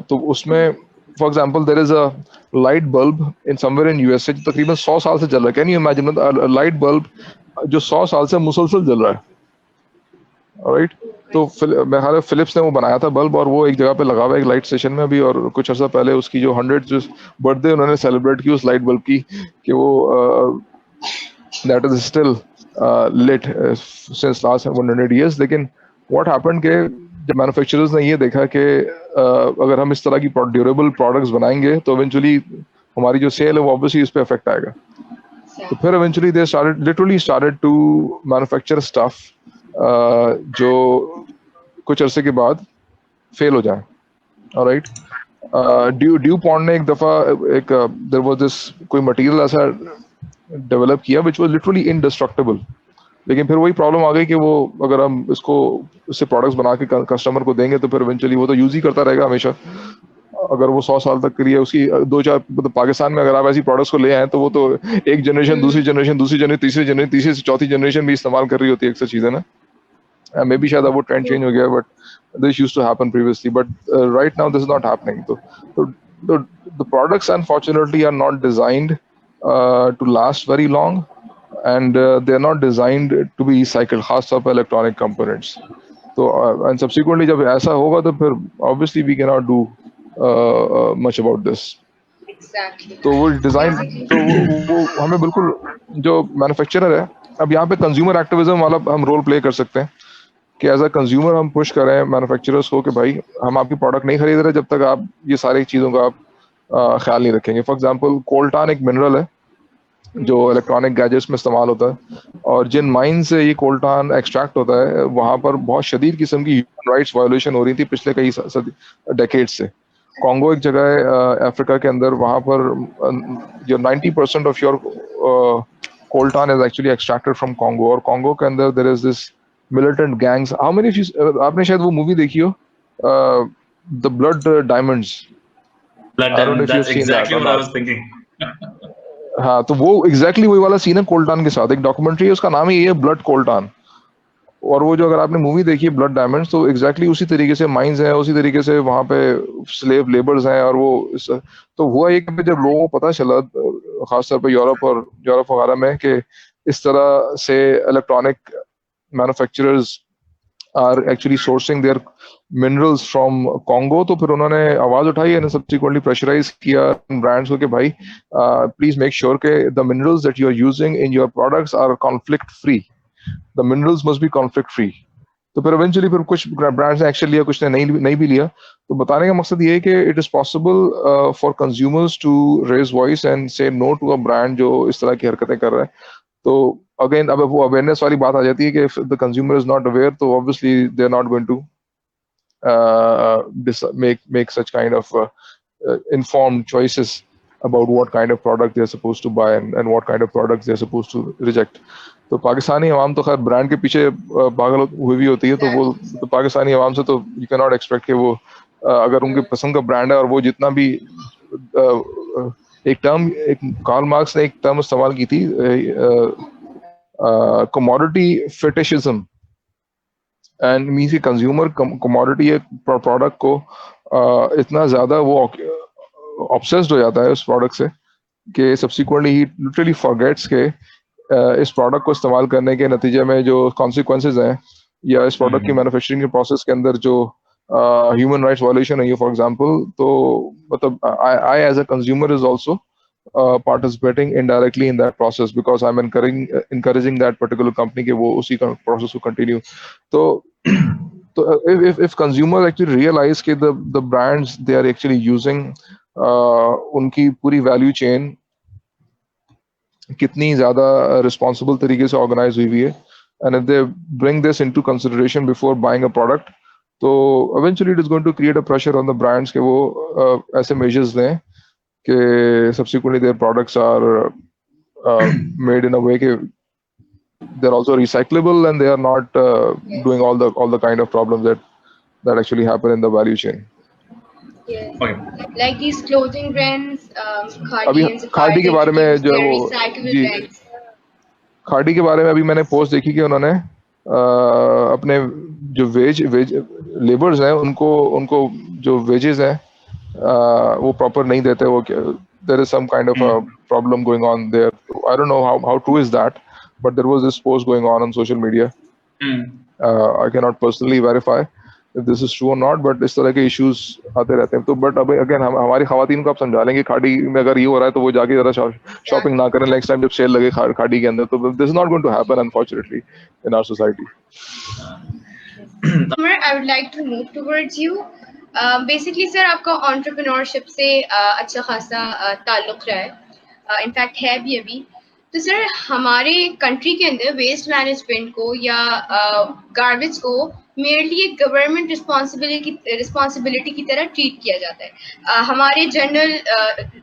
तो उसमें for example there is a light bulb in somewhere in USA जो तकरीबन 100 साल से चल रहा है. Can you imagine light bulb जो 100 साल से मुसलसल जल रहा है, राइट? तो मेरे ख्याल फिलिप्स ने वो बनाया था बल्ब, और वो एक जगह पे लगा हुआ है एक लाइट स्टेशन में अभी, और कुछ अर्सा पहले उसकी जो 100 बर्थडे उन्होंने सेलिब्रेट की उस लाइट बल्ब की कि वो that is still lit since last 100 years. लेकिन व्हाट हैपेंड के जब मैन्युफैक्चरर्स ने ये देखा कि अगर हम इस तरह की ड्यूरेबल प्रोडक्ट्स बनाएंगे तो इवेंचुअली हमारी जो सेल है वो ऑब्वियसली इस पे अफेक्ट आएगा. तो फिर eventually they started to manufacture stuff जो कुछ अरसे के बाद फेल हो जाए. ऑलराइट, ड्यू पॉन्ड ने एक दफा एक देयर वाज दिस कोई मटेरियल ऐसा डेवलप किया व्हिच वाज लिटरली इनडिस्ट्रक्टिबल, लेकिन फिर वही प्रॉब्लम आ गई कि वो अगर हम इससे प्रोडक्ट्स बना के कस्टमर को देंगे तो फिर इवेंचुअली वो तो यूज ही करता रहेगा हमेशा. अगर वो 100 साल तक के लिए उसकी दो चार, मतलब पाकिस्तान में अगर आप ऐसी प्रोडक्ट्स को ले आए तो वो तो एक जनरेशन दूसरी जनरेशन तीसरी से चौथी जनरेशन भी इस्तेमाल कर रही होती है अक्सर चीजें ना. मे बी शायद अब वो ट्रेंड चेंज हो गया, but this used to happen previously, but right now this is not happening. तो the products unfortunately are not designed to last very long, and they are not designed to be recycled, खास तौर पर electronic components. तो and subsequently जब ऐसा होगा तो फिर obviously we cannot do much about this. Exactly. तो वो डिजाइन तो वो हमें बिल्कुल जो मैन्युफैक्चरर है, अब यहाँ पे कंज्यूमर एक्टिविज्म वाला हम रोल प्ले कर सकते हैं कि एज अ कंज्यूमर हम पुश करें मैन्युफैक्चरर्स को कि भाई हम आपकी प्रोडक्ट नहीं खरीद रहे जब तक आप ये सारी चीज़ों का आप ख्याल नहीं रखेंगे. फॉर एग्जांपल कोल्टान एक मिनरल है जो इलेक्ट्रॉनिक गैजेट्स में इस्तेमाल होता है, और जिन माइन से ये कोल्टान एक्सट्रैक्ट होता है वहाँ पर बहुत शदीद किस्म की ह्यूमन राइट्स वायोलेशन हो रही थी पिछले कई डेकेड से. कॉन्गो एक जगह है अफ्रीका के अंदर, वहाँ पर जो 90% of your coltan is actually extracted from Congo, और Congo के अंदर there is this militant gangs. How many of you आपने शायद वो movie देखी हो, The Blood Diamonds? Blood Diamond, that's exactly what I was thinking. हाँ, तो वो exactly वही वाला सीन है कोल्टान के साथ. एक डॉक्यूमेंट्री है, उसका नाम ही ये है ब्लड कोल्टान. और वो जो अगर आपने मूवी देखी है ब्लड डायमंड्स, तो एग्जैक्टली उसी तरीके से माइंस हैं, उसी तरीके से वहाँ पे स्लेव लेबर्स हैं. और वो तो हुआ ये कि जब लोगों को पता चला, खासतौर पे यूरोप वगैरह में, कि इस तरह से electronic manufacturers are actually sourcing their minerals from Congo, तो फिर उन्होंने आवाज उठाई एंड सब्सिक्वेंटली प्रेशराइज किया ब्रांड्स को कि भाई प्लीज मेक श्योर के the minerals that you are using in your products are conflict free. The minerals must be conflict free. तो फिर eventually फिर कुछ brands ने action लिया, कुछ ने नहीं भी लिया. तो बताने का मकसद ये है कि it is possible for consumers to raise voice and say no to a brand जो इस तरह की हरकतें कर रहा है. तो again अब वो awareness वाली बात आ जाती है कि if the consumer is not aware, तो obviously they are not going to make such kind of informed choices about what kind of product they are supposed to buy and what kind of products they are supposed to reject. तो पाकिस्तानी अवाम तो खैर brand के पीछे पागल हुई भी होती है, तो वो तो पाकिस्तानी अवाम से तो यू कैन नॉट एक्सपेक्ट कि वो अगर उनके पसंद का ब्रांड है और वो जितना भी एक कार्ल मार्क्स ने एक टर्म इस्तेमाल की थी, कमोडिटी फेटिशिज्म, एंड मींस कि कंज्यूमर कमोडिटी प्रोडक्ट को इतना ज्यादा वो ऑब्सेस्ड हो जाता है उस प्रोडक्ट से कि सब्सिक्वेंटली ही लिटरली फॉरगेट्स के इस प्रोडक्ट को इस्तेमाल करने के नतीजे में जो कॉन्सिक्वेंसेज हैं, या इस प्रोडक्ट की मैन्युफैक्चरिंग के प्रोसेस के अंदर जो ह्यूमन राइट्स वायलेशन है फॉर एग्जांपल, तो मतलब I as a consumer is also participating indirectly in that process because I'm encouraging that particular company कि वो उसी का process को continue. तो if consumers actually realize कि the brands they are actually using उनकी पूरी value chain कितनी ज्यादा responsible तरीके से organize हुई है, and if they bring this into consideration before buying a product, तो eventually it is going to create a pressure on the brands कि वो ऐसे measures लें कि subsequently their products are made in a way कि they're also recyclable and they are not doing all the kind of problems that actually happen in the value chain. Yeah. Okay. Like these clothing brands, अभी खादी के बारे में जो जी खादी के बारे में अभी मैंने पोस्ट देखी कि उन्होंने अपने जो वेज लेबर्स हैं उनको जो वेजेस हैं वो प्रॉपर नहीं देते. वो there is some kind of a problem going on there. I don't know how true is that, but there was this post going on social media. I cannot personally verify if this is true or not, but इस तरह के issues आते रहते हैं. तो but अब again हमारी खवातीन को आप समझा लेंगे खाड़ी में अगर ये हो रहा है तो वो जाके जरा शॉपिंग ना करें नेक्स्ट टाइम जब सेल लगे खाड़ी के अंदर. तो this is not going to happen unfortunately in our society. I would like to move towards you. Basically sir आपका एंटरप्रेन्योरशिप से अच्छा खासा ताल्लुक रहा है, इनफैक्ट है भी अभी. तो सर हमारे कंट्री के अंदर वेस्ट मैनेजमेंट को या गार्बेज को मेरली एक गवर्नमेंट रिस्पॉन्सिबिलिटी की तरह ट्रीट किया जाता है. हमारे जनरल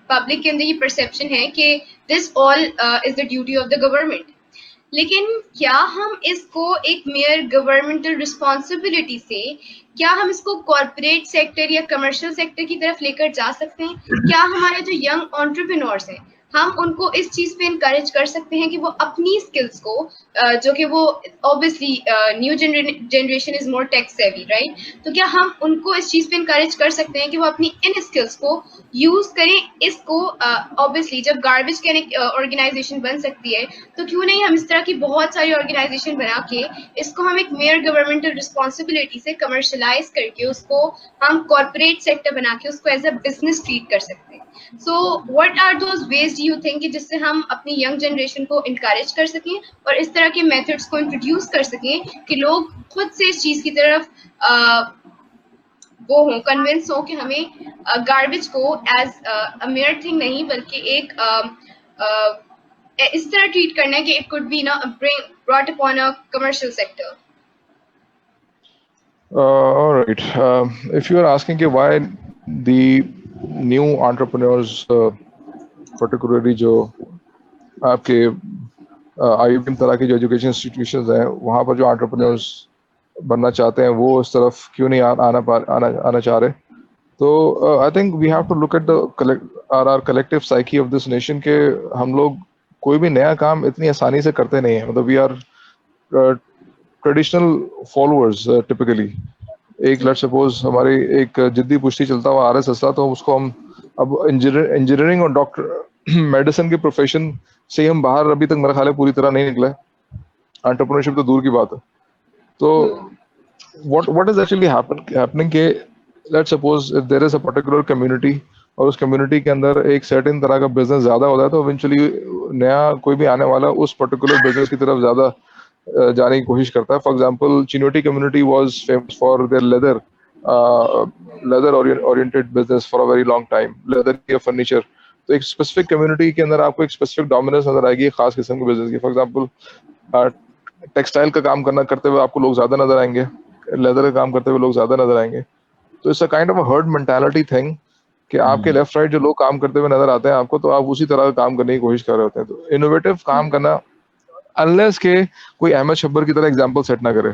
पब्लिक के अंदर ये परसेप्शन है कि this all is the duty of the government. लेकिन क्या हम इसको एक मेयर गवर्नमेंटल रिस्पॉन्सिबिलिटी से क्या हम इसको कॉर्पोरेट सेक्टर या कमर्शियल सेक्टर की तरफ लेकर जा सकते हैं? क्या हमारे जो यंग एंटरप्रेन्योर्स हैं हम उनको इस चीज पे इनकरेज कर सकते हैं कि वो अपनी स्किल्स को जो कि वो obviously new generation is more tech savvy right, तो क्या हम उनको इस चीज पे इनकरेज कर सकते हैं कि वो अपनी इन स्किल्स को यूज करें? इसको ऑब्वियसली जब गार्बेज कैन ऑर्गेनाइजेशन बन सकती है तो क्यों नहीं हम इस तरह की बहुत सारी ऑर्गेनाइजेशन बना के इसको हम एक मेयर गवर्नमेंटल रिस्पॉन्सिबिलिटी से कमर्शलाइज करके उसको हम कॉर्पोरेट सेक्टर बना के उसको एज अ बिजनेस ट्रीट कर सकते हैं. So what are those ways do you think जिससे हम अपनी यंग जनरेशन को इनकरेज कर सकें और इस तरह के मेथड्स को इंट्रोड्यूस कर सकें कि लोग खुद से इस चीज की तरफ वो हों, कन्विंस हो कि हमें गार्बेज को एज अ मेयर थिंग नहीं बल्कि एक इस तरह ट्रीट करना है कि इट कुड बी ना brought upon a commercial sector. All right. If you are asking why the new entrepreneurs, particularly जो आपके IIM तरह की जो एजुकेशन इंस्टीट्यूशंस हैं वहाँ पर जो एंटरप्रेन्योर्स बनना चाहते हैं वो इस तरफ क्यों नहीं आना चाह रहे. तो I think we have to look at the our collective psyche of this nation के हम लोग कोई भी नया काम इतनी आसानी से करते नहीं है. मतलब we are traditional followers typically. एक लेट्स सपोज हमारी एक जिद्दी पुश्ती चलता हुआ RSS था, तो उसको हम अब इंजीनियरिंग और डॉक्टर मेडिसिन के प्रोफेशन से हम बाहर अभी तक मेरा ख्याल है पूरी तरह नहीं निकले. एंटरप्रेन्योरशिप तो दूर की बात है. तो what is actually happening के let's suppose if there is a particular community और उस कम्युनिटी के अंदर एक सर्टेन तरह का बिजनेस ज्यादा होता है तो इवेंचुअली नया कोई भी आने वाला उस पर्टिकुलर बिजनेस की तरफ ज्यादा जाने की कोशिश करता है. For example Chinioti community was famous for their leather oriented business for a very long time, leather के फर्नीचर. तो एक स्पेसिफिक कम्युनिटी के अंदर आपको एक स्पेसिफिक डोमिनेंस नजर आएगी एक खास किस्म के बिजनेस की. फॉर एग्जांपल टेक्सटाइल का काम करते हुए आपको लोग ज्यादा नजर आएंगे, लेदर का काम करते हुए लोग ज्यादा नजर आएंगे. तो it's a kind of a herd mentality thing कि आपके लेफ्ट राइट जो लोग काम करते हुए नजर आते हैं आपको, तो आप उसी तरह का काम करने की कोशिश कर रहे होते हैं. तो इनोवेटिव काम करना अनलेस के कोई अहमद शब्बर की तरह एग्जांपल सेट ना करे,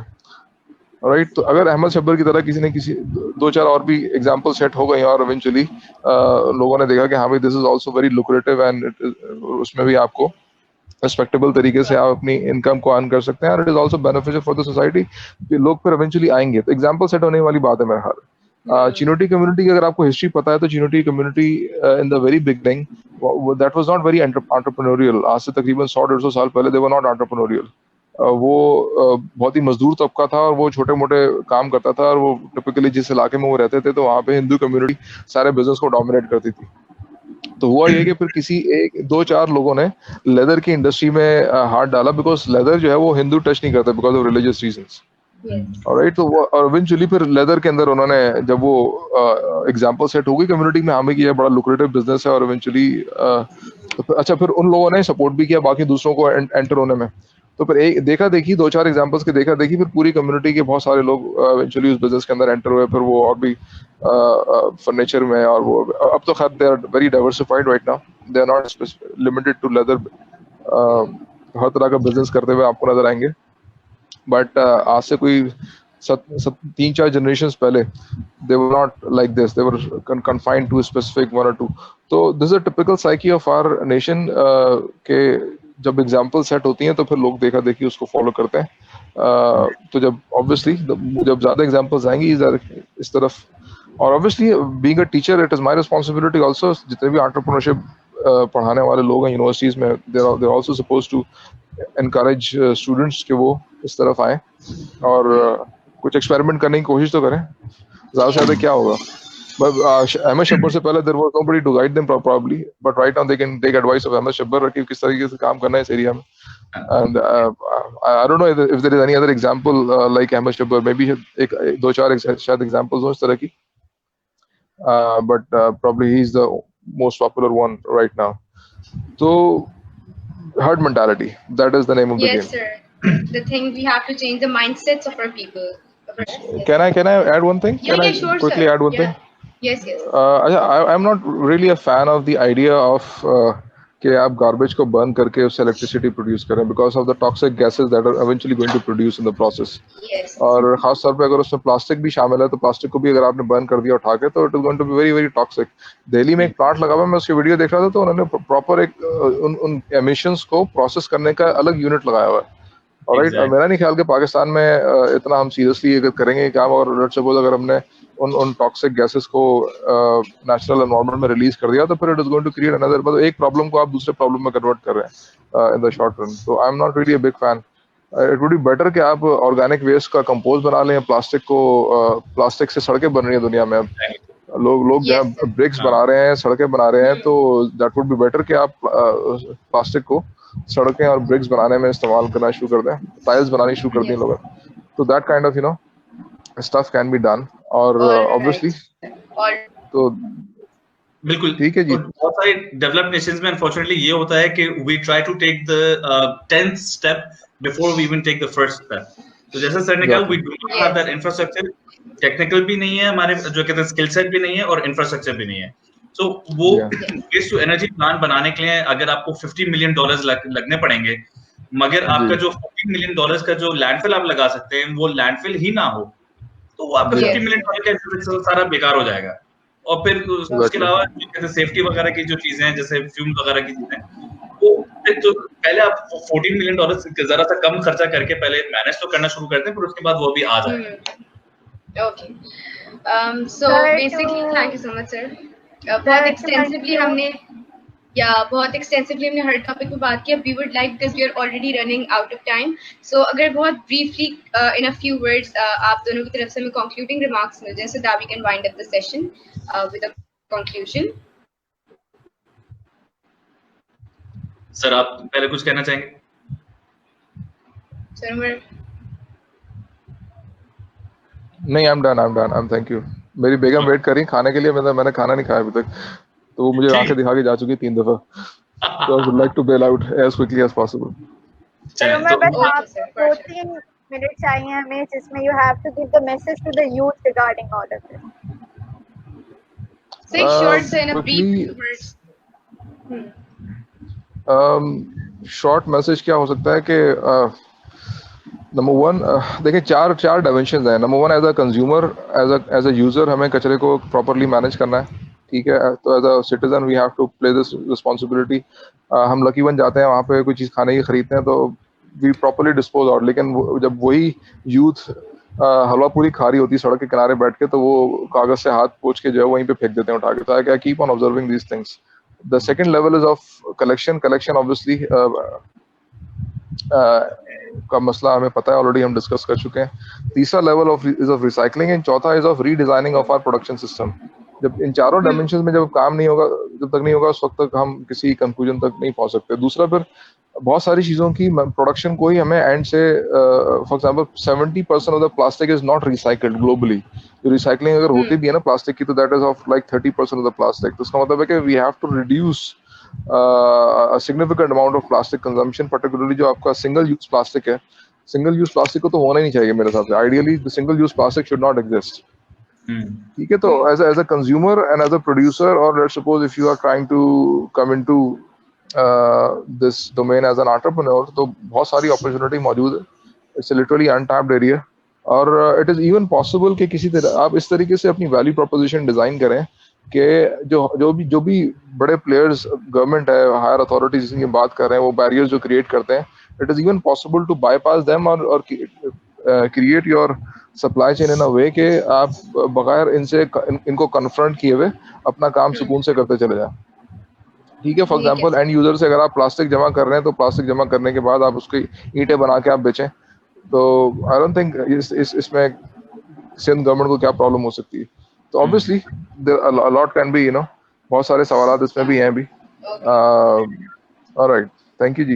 राइट. तो अगर अहमद शब्बर की तरह किसी दो चार और भी एग्जांपल सेट हो गई और इवेंचुअली लोगों ने देखा कि हाँ भाई this is also very lucrative and उसमें भी आपको रिस्पेक्टेबल तरीके से आप अपनी इनकम को अर्न कर सकते हैं, और it is also beneficial for the society. लोग फिर इवेंचुअली आएंगे. तो एग्जांपल सेट होने वाली बात है मेरे ख्याल. चिनोटी कम्युनिटी की अगर आपको हिस्ट्री पता है तो Chinioti community in the very beginning that was not very entrepreneurial. आज से तकरीबन 100-150 साल पहले दे वर नॉट एंटरप्रेन्योरियल. वो बहुत ही मजदूर तबका था और वो छोटे मोटे काम करता था, और वो टिपिकली जिस इलाके में वो रहते थे तो वहाँ पे हिंदू कम्युनिटी सारे बिजनेस को डोमिनेट करती थी. तो हुआ ये कि फिर किसी एक दो चार लोगों ने लेदर की इंडस्ट्री में हाथ डाला, बिकॉज लेदर जो है वो हिंदू टच नहीं करता because of religious reasons. Alright. तो वो और इवेंचुअली फिर लेदर के अंदर उन्होंने जब वो एग्जांपल सेट हो गई कम्युनिटी में हमें कि ये बड़ा लुक्रेटिव बिजनेस है, और इवेंचुअली अच्छा फिर उन लोगों ने सपोर्ट भी किया बाकी दूसरों को एंटर होने में. तो फिर एक देखा देखी दो चार एग्जांपल्स के देखा देखी फिर पूरी कम्युनिटी के बहुत सारे लोग इवेंचुअली उस बिजनेस के अंदर एंटर हुए. फिर वो और भी फर्नीचर में, और वो अब तो खैर they are very diversified right now. They are not limited to leather. हर तरह का बिजनेस करते हुए आपको नजर आएंगे. बट आज से कोई 3-4 जनरेशंस पहले they were not like this. They were confined to a specific one or two. तो this is a typical psyche of our nation के जब एग्जाम्पल सेट होती हैं तो फिर लोग देखा देखी उसको फॉलो करते हैं. तो जब ऑब्वियसली जब ज्यादा एग्जाम्पल्स आएंगी इस तरफ, और obviously being a teacher it is my responsibility also. जितने भी एंटरप्रेन्योरशिप पढ़ाने वाले लोग हैं यूनिवर्सिटीज में, they are also supposed to encourage students के वो इस तरफ आए और कुछ एक्सपेरिमेंट करने की कोशिश तो करें. ज्यादा से ज्यादा क्या होगा. अहमद शब्बर से पहले there was nobody to guide them properly, but right now they can take advice of Ahmad Shabbar कि किस तरीके से काम करना है इस एरिया में. And I don't know if there is any other example like Ahmad Shabbar. Maybe एक दो चार शायद एग्जांपल्स हो इस तरह की, but probably he is the most popular one right now. So herd mentality, that is the name of the game. Yes sir, the thing we have to change the mindsets of our people. Can I add one thing? Yeah, Can I sure, quickly sir. add one thing? Yes. I'm not really a fan of the idea of कि आप garbage को burn करके उससे electricity produce करें because of the toxic gases that are eventually going to produce in the process. Yes. और खास तौर पे अगर उसमें प्लास्टिक भी शामिल है तो प्लास्टिक को भी अगर आपने बर्न कर दिया उठा के तो it is going to be very very toxic. Delhi में एक प्लांट लगा हुआ है, मैं उसकी वीडियो देख रहा था तो उन्होंने प्रॉपर एक उन एमिशंस को प्रोसेस करने का अलग यूनिट लगाया हुआ है. ऑलराइट. मेरा नहीं ख्याल कि पाकिस्तान में इतना हम सीरियसली अगर करेंगे ये काम, और लेट्स सपोज अगर हमने उन टॉक्सिक गैसेस को नेचुरल एनवायरनमेंट में रिलीज कर दिया तो फिर it is going to create another, मतलब एक प्रॉब्लम को आप दूसरे प्रॉब्लम में कन्वर्ट कर रहे हैं इन द शॉर्ट रन. तो I am not really a big fan. It would be better कि आप ऑर्गेनिक वेस्ट का कंपोस्ट बना लें. प्लास्टिक से सड़कें बन रही हैं दुनिया में अब. लोग जहाँ ब्रिक्स बना रहे हैं, सड़कें बना रहे हैं, तो दैट वुड बी बेटर कि आप प्लास्टिक को सड़कें और ब्रिक्स बनाने में इस्तेमाल करना शुरू कर दें, टाइल्स बनानी शुरू कर दें लोगों. तो that kind of stuff can be done. और ऑब्वियसली तो बिल्कुल ठीक है जी. बहुत सारे डेवलप्ड नेशंस में अनफॉर्चुनेटली ये होता है कि we try to take the 10th step before we even take the first step. तो जैसे सर ने कहा we do not have that infrastructure. Technical भी नहीं है हमारे, जो कहते हैं स्किल सेट भी नहीं है, और इंफ्रास्ट्रक्चर भी नहीं है. सो वो वेस्ट टू एनर्जी प्लांट बनाने के लिए अगर आपको $50 million लगने पड़ेंगे मगर आपका जो $14 मिलियन का जो लैंडफिल आप लगा सकते हैं वो लैंडफिल ही ना हो, तो वो आपका $50 मिलियन का इंफ्रास्ट्रक्चर सारा बेकार हो जाएगा। और फिर उसके अलावा जो कहते हैं सेफ्टी वगैरह की जो चीजें हैं, जैसे फ्यूम वगैरह की चीजें, वो तो पहले आप $14 मिलियन जरा सा कम खर्चा करके पहले मैनेज तो करना शुरू करते हैं, फिर उसके बाद वो भी आ जाएगा। Okay, so basically thank you so much sir. बहुत एक्सटेंसिवली हमने हर टॉपिक पे बात किया। We would like, because we are already running out of time, so अगर बहुत briefly in a few words आप दोनों की तरफ से हमें कंक्लूडिंग रिमार्क्स मिल जाए, so that we can wind up the session with a conclusion. Sir आप पहले कुछ कहना चाहेंगे? सर नहीं, I am done, thank you. मेरी बेगम वेट कर रही खाने के लिए, मैंने खाना नहीं खाया अभी तक, तो वो मुझे आंखें दिखा के जा चुकी 3 दफा। So I would like to bail out as quickly as possible. Umar, बस आपको 2-3 मिनट चाहिए हमें, जिसमें you have to give the message to the youth regarding all of this. Say short, say in a brief words. Short message क्या हो सकता है कि नंबर 1, देखिए चार डायमेंशंस हैं। Number 1, as a consumer, as a user हमें कचरे को प्रॉपरली मैनेज करना है, ठीक है। तो as a citizen we have to play this responsibility. हम लकी बन जाते हैं वहाँ पे कोई चीज़ खाने की खरीदते हैं तो वी प्रॉपरली डिस्पोज आउट, लेकिन जब वही यूथ हलवा पूरी खा रही होती है सड़क के किनारे बैठ के, तो वो कागज से हाथ पोंछ के जो है वहीं पे फेंक देते हैं उठा के। तो I keep on observing these things. The second level is of collection obviously का मसला हमें पता है, ऑलरेडी हम डिस्कस कर चुके हैं। तीसरा level is of recycling, and चौथा is of redesigning of our production system. जब इन चारों डायमेंशन में जब काम नहीं होगा, जब तक नहीं होगा, उस वक्त तक हम किसी कंक्लूजन तक नहीं पहुंच सकते। दूसरा, फिर बहुत सारी चीज़ों की प्रोडक्शन को ही हमें एंड से, for example 70% of the plastic is not recycled globally. जो रिसाइकलिंग अगर होती भी है ना प्लास्टिक की, तो that is of like 30% of the plastic. तो इसका मतलब है कि we have to reduce significant amount of plastic consumption, particularly जो आपका सिंगल यूज प्लास्टिक है। सिंगल यूज प्लास्टिक को तो होना ही नहीं चाहिए मेरे हिसाब से। Ideally the single use plastic should not exist, ठीक है। तो as a consumer and as a producer, और let's suppose if you are trying to come into this domain as an entrepreneur, तो बहुत सारी अपॉर्चुनिटी मौजूद है। इट्स लिटरली अनटैप्ड एरिया, और इट इज इवन पॉसिबल कि किसी तरह आप इस तरीके से अपनी वैल्यू प्रोपोजिशन डिजाइन करें कि जो भी बड़े प्लेयर्स, गवर्नमेंट है, हायर अथॉरिटीज जिनकी बात कर रहे हैं, वो बैरियर्स जो क्रिएट करते हैं, it is even possible to bypass them और create your supply chain in a way कि आप बगैर इनको कन्फ्रंट किए हुए अपना काम सुकून से करते चले जाएं, ठीक है। फॉर एग्जांपल एंड यूजर से अगर आप प्लास्टिक जमा कर रहे हैं, तो प्लास्टिक जमा करने के बाद आप उसकी ईंटें बना के आप बेचें, तो आई डोंट थिंक इसमें सिंध गवर्नमेंट को क्या प्रॉब्लम हो सकती है। तो obviously a lot can be, बहुत सारे सवाल इसमें भी हैं अभी। Alright, thank you ji.